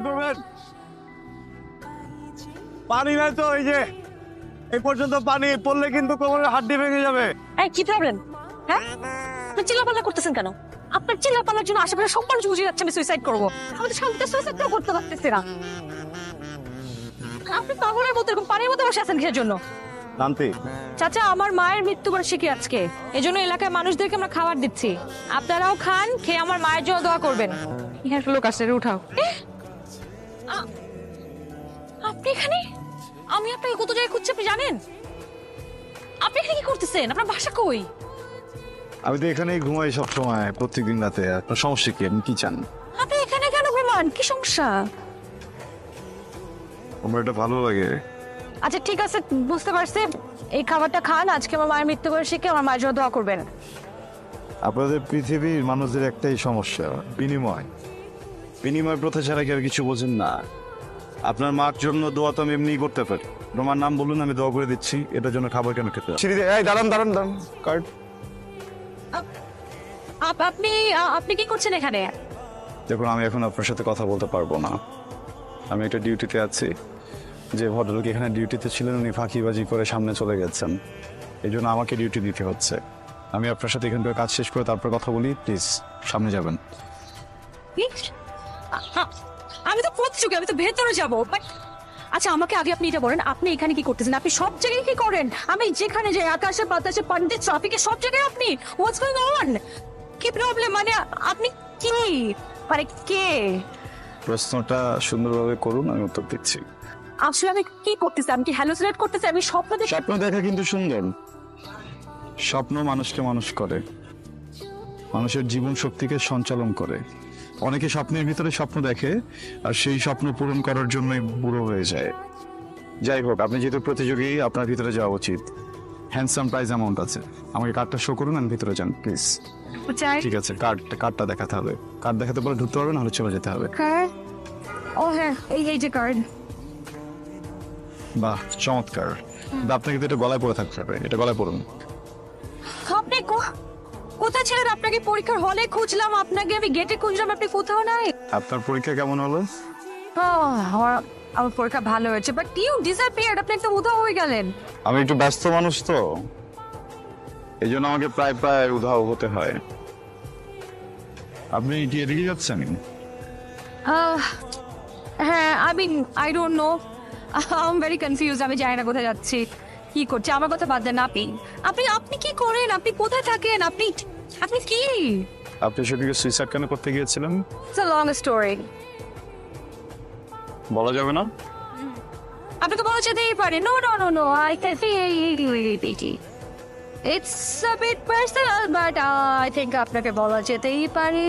করবেন পানি নাই তো, এই যে এই পর্যন্ত পানি পড়লে কিন্তু কোমরের হাড্ডি ভেঙে যাবে। এই কি প্রবলেম? হ্যাঁ, আপনি চিল্লাপাল্লা করতেছেন কেন? আপনার চিল্লাপাল্লার জন্য আশেপাশে সব মানুষ বুঝে যাচ্ছে আমি সুইসাইড করবো। আমি তো শান্তিতে সুইসাইড করতে পারতেছি না। আপনি পাগলের মতো এরকম পানির মধ্যে বসে আছেন কিসের জন্য? শান্তি, চাচা, আমার মায়ের মৃত্যুবার্ষিকী আজকে, এজন্য এলাকার মানুষদেরকে আমরা খাবার দিচ্ছি। আপনারাও খান, খেয়ে আমার মায়ের জন্য দোয়া করবেন। এখানে একটা লোক আসছে, উঠাও। আপনি এখানে? আমি আপনাকে কত জায়গায় খুঁজছি, আপনি জানেন? আপনি এখানে কি করতেছেন? আপনার বাসা কই? আমি তো এখানেই ঘুমাই সব সময়, প্রত্যেকদিন রাতে। আপনার সমস্যা কি? আপনি কি চান? আপনি এখানে কেন ঘুমান? কি সমস্যা? আমার এটা ভালো লাগে। আচ্ছা ঠিক আছে, বুঝতে পারছি। এই খাবারটা খান, আজকে আমার মায়ের মৃত্যুবার্ষিকী, আমার মায়ের জন্য দোয়া করবেন। আপনাদের পৃথিবীর মানুষদের একটাই সমস্যা, বিনিময়। বিনিময় প্রথা ছাড়া কি আর কিছু বোঝেন না? আপনার মার জন্য দোয়া তো আমি এমনিই করতে পারি। তোমার নাম বলুন, আমি দোয়া করে দিচ্ছি। এটার জন্য খাবার কেন খেতে হবে? দাঁড়ান দাঁড়ান দাঁড়ান, কার্ড। আপনি আপনি কি করছেন এখানে? দেখুন, আমি এখন আপনার সাথে কথা বলতে পারবো না। আমি একটা ডিউটিতে আছি। যে ভদ্রলোক এখানে ডিউটিতে ছিলেন, উনি ফাঁকিবাজি করে সামনে চলে গেছেন। এই জন্য আমাকে ডিউটি দিতে হচ্ছে। আমি আপনার সাথে এখান থেকে কাজ শেষ করে তারপর কথা বলি। প্লিজ সামনে যাবেন। আমি তো প্রতিযোগী, আমি তো ভেতরে যাবো। আচ্ছা আমাকে আগে আপনি এটা বলেন, আপনি এখানে কি করতেছেন? আপনি সব জায়গায় কি করেন? আমি যেখানে যাই, আকাশে বাতাসে পানিতে ট্রাফিকে, সব জায়গায় আপনি। হোয়াটস গোইং অন? কি প্রবলেম? মানে আপনি কি, মানে কে? প্রশ্নটা সুন্দরভাবে করুন, আমি উত্তর দিচ্ছি। আসলে আমি কি করতেছি? আমি কি হ্যালুসিনেট করতেছি? আমি স্বপ্ন দেখছি। স্বপ্ন দেখা কিন্তু সুন্দর। স্বপ্ন মানুষকে মানুষ করে, মানুষের জীবন শক্তিকে সঞ্চালন করে। অনেকে স্বপ্নের ভিতরে স্বপ্ন দেখে আর সেই স্বপ্ন পূরণ করার জন্যই বুড়ো হয়ে যায়। যাই হোক, আপনি যেহেতু প্রতিযোগী, আপনার ভিতরে যাওয়া উচিত। হ্যান্ডসাম প্রাইজ অ্যামাউন্ট আছে। আমাকে কার্ডটা শো করুন, আমি ভিতরে যান প্লিজ। ঠিক আছে, কার্ডটা দেখাতে হবে। কার্ড দেখাতে বলে ঢুকতে পারবে, নাহলে চলে যেতে হবে। কার্ড? ও হ্যাঁ, এই যে কার্ড। বাহ, চমৎকার। আপনাকে তো এটা গলায় পরে থাকতে হবে। এটা গলায় পড়ুন। আপনি কোথায় ছিলেন? আপনাকে পরীক্ষার হলে খুঁজলাম, আপনাকে আমি গেটে খুঁজলাম, আপনি কোথাও নাই। আপনার পরীক্ষা কেমন হলো? আমার পরীক্ষা ভালো হয়েছে, বাট ইউ ডিসঅ্যাপিয়ার্ড। আপনি একটু উধাও হয়ে গেলেন। আমি একটু ব্যস্ত মানুষ তো, এই জন্য আমাকে প্রায় প্রায় উধাও হতে হয়। আপনি এদিকে যাচ্ছেন? হ্যাঁ, I don't know, I am very confuse. আমি জানি না কোথায় যাচ্ছি, কি করছি। আমার কথা বাদ দেন। আপনি কি করেন? আপনি কোথায় থাকেন? আপনি কি? আপনি সেদিকে সুইসাইড কেন করতে গিয়েছিলেন? It's a long story. বলা যাবে না? আপনি তো বলা যেতেই পারে। No, I can see it's a bit personal, but I think আপনাকে বলা যেতেই পারে।